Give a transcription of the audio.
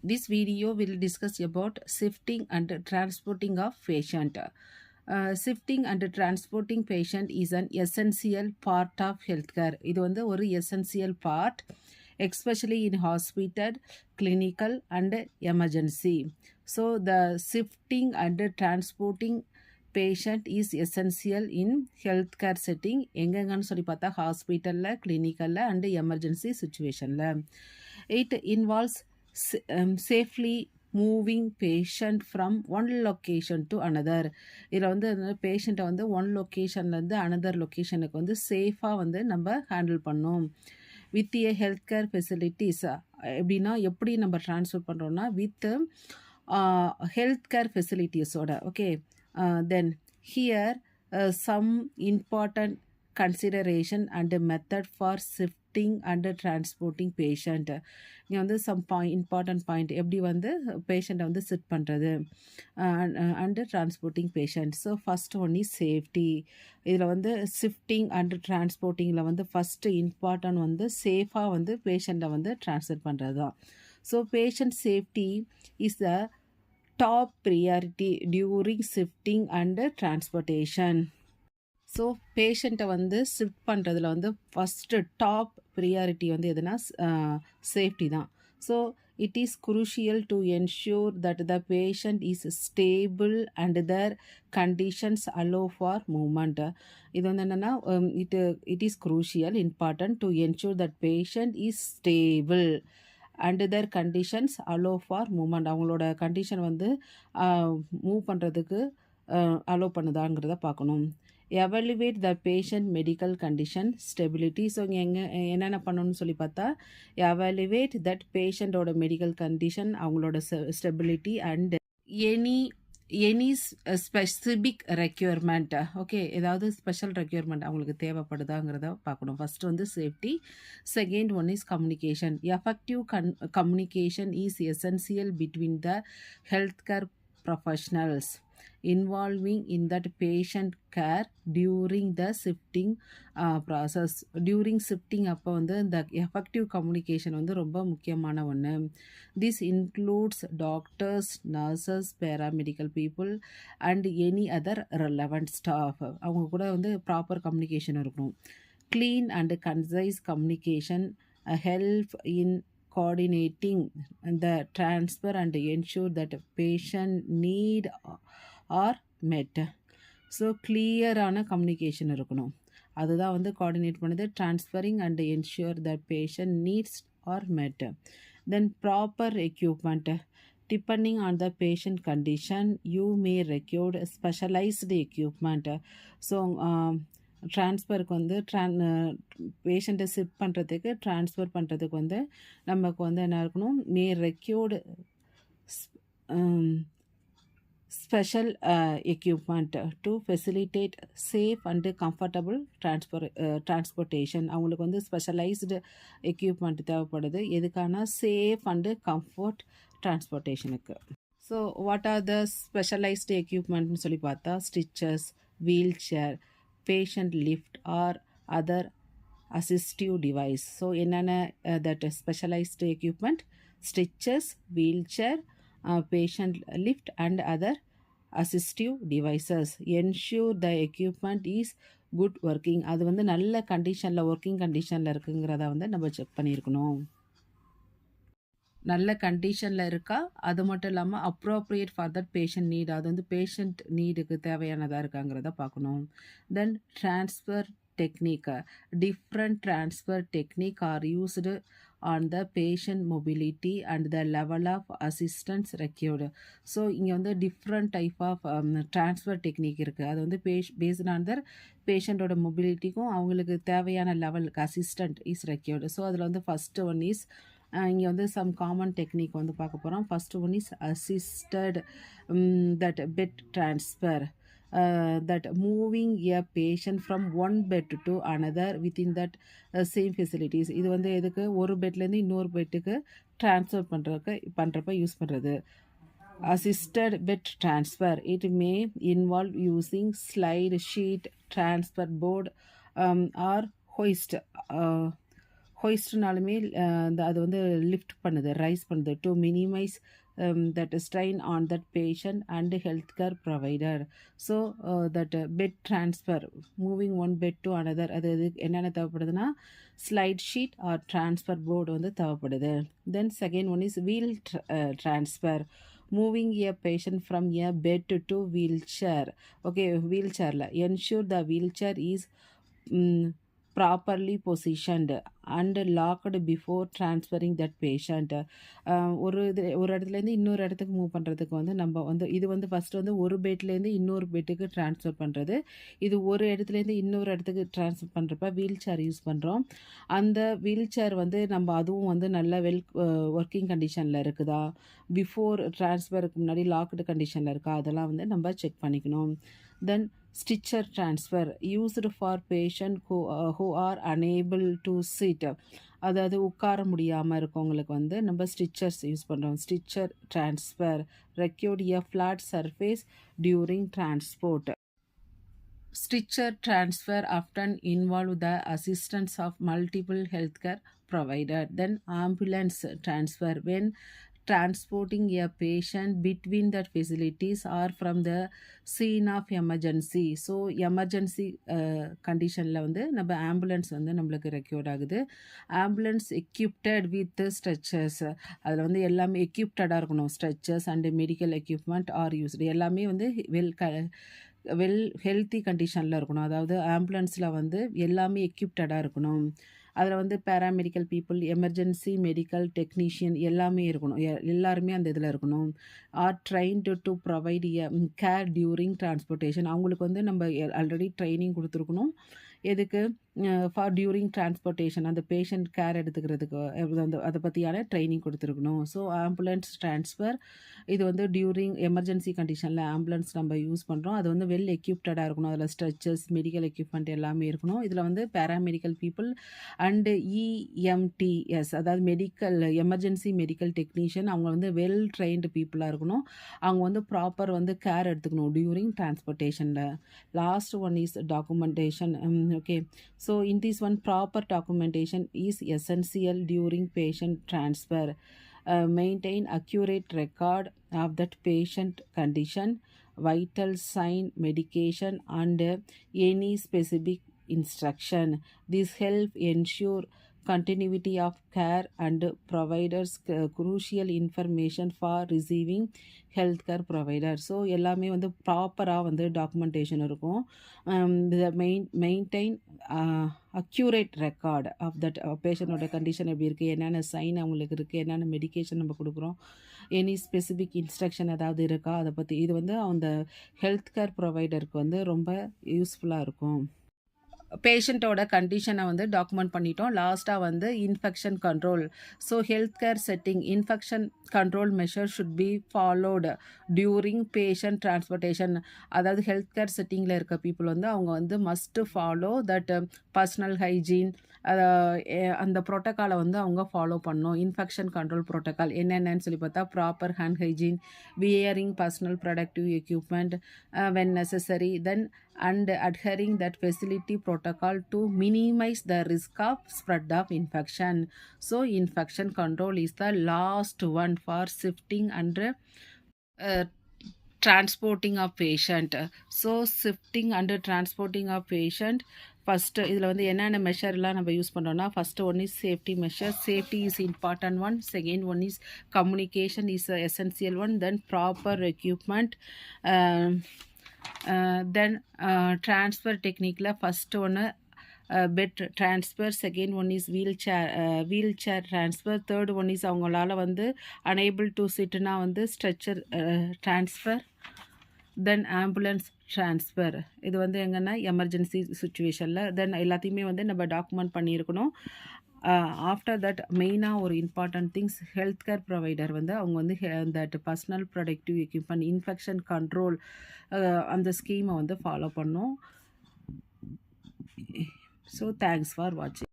This video will discuss about shifting and transporting of patient. Shifting and transporting patient is an essential part of healthcare. இது வந்து ஒரு essential part, especially in hospital, clinical and emergency. So the shifting and transporting patient is essential in healthcare setting. எங்கெங்கன்னு சொல்லி பார்த்தா ஹாஸ்பிட்டலில், கிளினிக்கலில் and emergency சுச்சுவேஷனில். It involves safely moving patient from one location to another. இதில் வந்து பேஷண்ட்டை வந்து one லொக்கேஷன்லேருந்து another லொக்கேஷனுக்கு வந்து சேஃபாக வந்து நம்ம ஹேண்டில் பண்ணோம். With a health care facilities எப்படின்னா எப்படி நம்ம ட்ரான்ஸ்ஃபர் பண்ணுறோன்னா வித் ஹெல்த் கேர் ஃபெசிலிட்டிஸோட. Okay, then here some important consideration and method for shifting and transporting patient. இங்கே வந்து some important point எப்படி வந்து பேஷண்ட்டை வந்து சிட் பண்ணுறது and transporting patient. So first one is safety. இதில் வந்து ஷிஃப்டிங் அண்ட் டிரான்ஸ்போர்ட்டிங்கில் வந்து ஃபஸ்ட்டு இம்பார்ட்டன்ட் வந்து சேஃபாக வந்து பேஷண்ட்டை வந்து ட்ரான்ஸ்ஃபர் பண்ணுறது தான். So patient safety is the top priority during shifting and transportation. So பேஷண்ட்டை வந்து ஷிஃப்ட் பண்ணுறதுல வந்து ஃபஸ்ட்டு டாப் ப்ரியாரிட்டி வந்து எதுனா சேஃப்டி தான். So it is crucial to ensure that the patient is stable and their conditions allow for moment. இது வந்து என்னென்னா it is crucial important to ensure that patient is stable and their conditions allow for moment. அவங்களோட condition வந்து move பண்ணுறதுக்கு allow பண்ணுதாங்கிறத பார்க்கணும். Evaluate the patient medical condition stability. So இங்கே என்னென்ன பண்ணணும்னு சொல்லி பார்த்தா எவலுவேட் தட் பேஷண்ட்டோட மெடிக்கல் கண்டிஷன், அவங்களோட stability and any specific requirement. Okay, ஏதாவது ஸ்பெஷல் ரெக்யூர்மெண்ட் அவங்களுக்கு தேவைப்படுதாங்கிறத பார்க்கணும். ஃபஸ்ட்டு வந்து safety. Second one is communication. Effective communication is essential between the health care professionals involving in that patient care during the shifting process. during shifting அப்போ வந்து இந்த effective communication வந்து ரொம்ப முக்கியமான ஒன்று. this includes doctors, nurses, paramedical people and any other relevant staff. அவங்க கூட வந்து ப்ராப்பர் கம்யூனிகேஷன் இருக்கணும். clean and concise communication help in coordinating the transfer and ensure that patient need are met. So கிளியரான communication இருக்கணும். அதுதான் வந்து coordinate பண்ணுது transferring and ensure the patient needs are met. Then proper equipment. Depending on the patient condition you may required specialised equipment. So ட்ரான்ஸ்ஃபருக்கு வந்து பேஷண்ட்டை shift பண்ணுறதுக்கு transfer பண்ணுறதுக்கு வந்து நமக்கு வந்து என்ன இருக்கணும், மே required special equipment to facilitate safe and comfortable transportation. அவங்களுக்கு வந்து ஸ்பெஷலைஸ்டு எக்யூப்மெண்ட் தேவைப்படுது எதுக்கான சேஃப் அண்டு கம்ஃபர்ட் டிரான்ஸ்போர்ட்டேஷனுக்கு. So what are the specialised எக்யூப்மெண்ட்னு சொல்லி பார்த்தா stretchers, wheel chair, patient lift or other assistive device. So என்னென்ன that specialised equipment, stretchers, wheel chair, patient lift and other assistive devices. Ensure the equipment is good working. அது வந்து நல்ல கண்டிஷனில் working கண்டிஷனில் இருக்குங்கிறத வந்து நம்ம செக் பண்ணியிருக்கணும். நல்ல கண்டிஷனில் இருக்கா, அது மட்டும் இல்லாமல் appropriate for that patient need, அது வந்து பேஷண்ட் நீடுக்கு தேவையானதாக இருக்காங்கிறத பார்க்கணும். Then transfer technique. Different transfer technique are used on the patient mobility and the level of assistance required. So இங்கே வந்து different type of transfer technique இருக்குது. அது வந்து பேஸ்ட் ஆன் தர் பேஷண்ட்டோட மொபிலிட்டிக்கும் அவங்களுக்கு தேவையான லெவலுக்கு அசிஸ்டன்ட் இஸ் ரெக்யூர்டு. ஸோ அதில் வந்து ஃபஸ்ட்டு ஒன் இஸ் இங்கே வந்து சம் காமன் டெக்னிக் வந்து பார்க்க போகிறோம். First one is assisted that bed transfer. that moving a patient from one bed to another within that same facilities. இது வந்து எதுக்கு, ஒரு பெட்லேருந்து இன்னொரு பெட்டுக்கு ட்ரான்ஸ்ஃபர் பண்ணுறப்ப யூஸ் பண்ணுறது. assisted bed transfer. It may involve using slide sheet, transfer board or ஹொய்ஸ்ட்னாலுமே அது வந்து லிஃப்ட் பண்ணுது, ரைஸ் பண்ணுது to minimize that strain on that patient and healthcare provider. So that bed transfer, moving one bed to another, அது என்னென்ன தேவைப்படுதுன்னா slide sheet or transfer board வந்து தேவைப்படுது. Then second one is wheel transfer, moving a patient from a bed to wheelchair. Okay, wheelchairல ensure the wheelchair is properly positioned and locked before transferring that patient. ஒரு இடத்துலேருந்து இன்னொரு இடத்துக்கு move பண்ணுறதுக்கு வந்து நம்ம வந்து இது வந்து ஃபஸ்ட்டு வந்து ஒரு பெட்லேருந்து இன்னொரு பெட்டுக்கு ட்ரான்ஸ்ஃபர் பண்ணுறது. இது ஒரு இடத்துலேருந்து இன்னொரு இடத்துக்கு ட்ரான்ஸ்ஃபர் பண்ணுறப்ப வீல் சேர் யூஸ் பண்ணுறோம். அந்த வீல் சேர் வந்து நம்ம அதுவும் வந்து நல்ல ஒர்க்கிங் கண்டிஷனில் இருக்குதா, பிஃபோர் ட்ரான்ஸ்ஃபருக்கு முன்னாடி லாக்டு கண்டிஷனில் இருக்கா, அதெல்லாம் வந்து நம்ம செக் பண்ணிக்கணும். தென் stitcher transfer used for patient who are unable to sit, அதாவது உட்கார முடியாமல் இருக்கவங்களுக்கு வந்து நம்ம ஸ்டிச்சர்ஸ் யூஸ் பண்ணுறோம். Stitcher transfer required a flat surface during transport. Stitcher transfer often involve the assistance of multiple healthcare provider. Then ambulance transfer, when transporting a patient between the facilities or from the scene of emergency. So emergency கண்டிஷனில் வந்து நம்ம ambulance வந்து நம்மளுக்கு required ஆகுது. Ambulance equipped with stretchers, அதில் வந்து எல்லாமே எக்யூப்டடாக இருக்கணும். Stretchers and medical equipment R used எல்லாமே வந்து ஹெல்த்தி கண்டிஷனில் இருக்கணும். அதாவது ஆம்புலன்ஸில் வந்து எல்லாமே எக்யூப்டடாக இருக்கணும். அதில் வந்து paramedical people, emergency medical technician எல்லாமே இருக்கணும். எல்லாருமே அந்த இதில் இருக்கணும். Are trained to provide care during transportation, அவங்களுக்கு வந்து நம்ம ஆல்ரெடி ட்ரைனிங் கொடுத்துருக்கணும். எதுக்கு? ஃபார் டியூரிங் டிரான்ஸ்போர்ட்டேஷன், அந்த பேஷண்ட் கேர் எடுத்துக்கிறதுக்கு அதை பற்றியான ட்ரைனிங் கொடுத்துருக்கணும். ஸோ ஆம்புலன்ஸ் ட்ரான்ஸ்ஃபர் இது வந்து டியூரிங் எமர்ஜென்சி கண்டிஷனில் ஆம்புலன்ஸ் நம்ம யூஸ் பண்ணுறோம். அது வந்து வெல் எக்யூப்டடாக இருக்கணும். அதில் ஸ்ட்ரெச்சர்ஸ், மெடிக்கல் எக்யூப்மெண்ட் எல்லாமே இருக்கணும். இதில் வந்து பேராமெடிக்கல் பீப்புள் அண்டு இஎம்டிஎஸ், அதாவது மெடிக்கல் எமர்ஜென்சி மெடிக்கல் டெக்னீஷியன், அவங்க வந்து வெல் ட்ரெயின்டு பீப்புளாக இருக்கணும். அவங்க வந்து ப்ராப்பர் வந்து கேர் எடுத்துக்கணும் டியூரிங் டிரான்ஸ்போர்ட்டேஷனில். Last one is documentation. Okay, so in this one, proper documentation is essential during patient transfer. Maintain accurate record of that patient condition, vital sign, medication and any specific instruction. This help ensure continuity of care and providers crucial information for receiving healthcare provider. So எல்லாமே வந்து ப்ராப்பராக வந்து documentation இருக்கும். Maintain accurate record of that பேஷண்டோட condition எப்படி இருக்குது, என்னென்ன sign அவங்களுக்கு இருக்குது, என்னென்ன மெடிக்கேஷன் நம்ம கொடுக்குறோம், எனி ஸ்பெசிஃபிக் இன்ஸ்ட்ரக்ஷன் ஏதாவது இருக்கா, அதை பற்றி. இது வந்து அந்த ஹெல்த் கேர் ப்ரொவைடருக்கு வந்து ரொம்ப யூஸ்ஃபுல்லாக இருக்கும். பேஷண்ட்டோட கண்டிஷனை வந்து டாக்குமெண்ட் பண்ணிட்டோம். லாஸ்ட்டாக வந்து infection control. So health care setting, infection control measure should be followed during patient transportation. அதாவது ஹெல்த் கேர் செட்டிங்கில் இருக்க பீப்புள் வந்து அவங்க வந்து must follow that personal hygiene, அந்த ப்ரோட்டோக்காலை வந்து அவங்க ஃபாலோ பண்ணணும். இன்ஃபெக்ஷன் கண்ட்ரோல் ப்ரோட்டோக்கால் என்னென்னு சொல்லி பார்த்தா, proper hand hygiene, wearing personal productive equipment when necessary, then and adhering that facility protocol to minimize the risk of spread of infection. So infection control is the last one for shifting and transporting of patient. So shifting and transporting of patient, first இதில் வந்து என்னென்ன மெஷர்லாம் நம்ம use பண்ணுறோன்னா, first one is safety measure. Safety is important one. Second one is communication is essential one. Then proper equipment. Then transfer டெக்னிக்கில் first ஒன்று bed transfer, second one is wheel chair transfer, third one is அவங்களால வந்து unable to சிட்னா வந்து stretcher transfer, then ambulance transfer. இது வந்து எங்கன்னா emergency சுச்சுவேஷனில். தென் எல்லாத்தையுமே வந்து நம்ம டாக்குமெண்ட் பண்ணியிருக்கணும். ஆஃப்டர் தட் மெயினாக ஒரு important things, health care provider வந்து அவங்க வந்து that personal productive equipment, infection control அந்த ஸ்கீமை வந்து ஃபாலோ பண்ணணும். ஸோ தேங்க்ஸ் ஃபார் வாட்சிங்.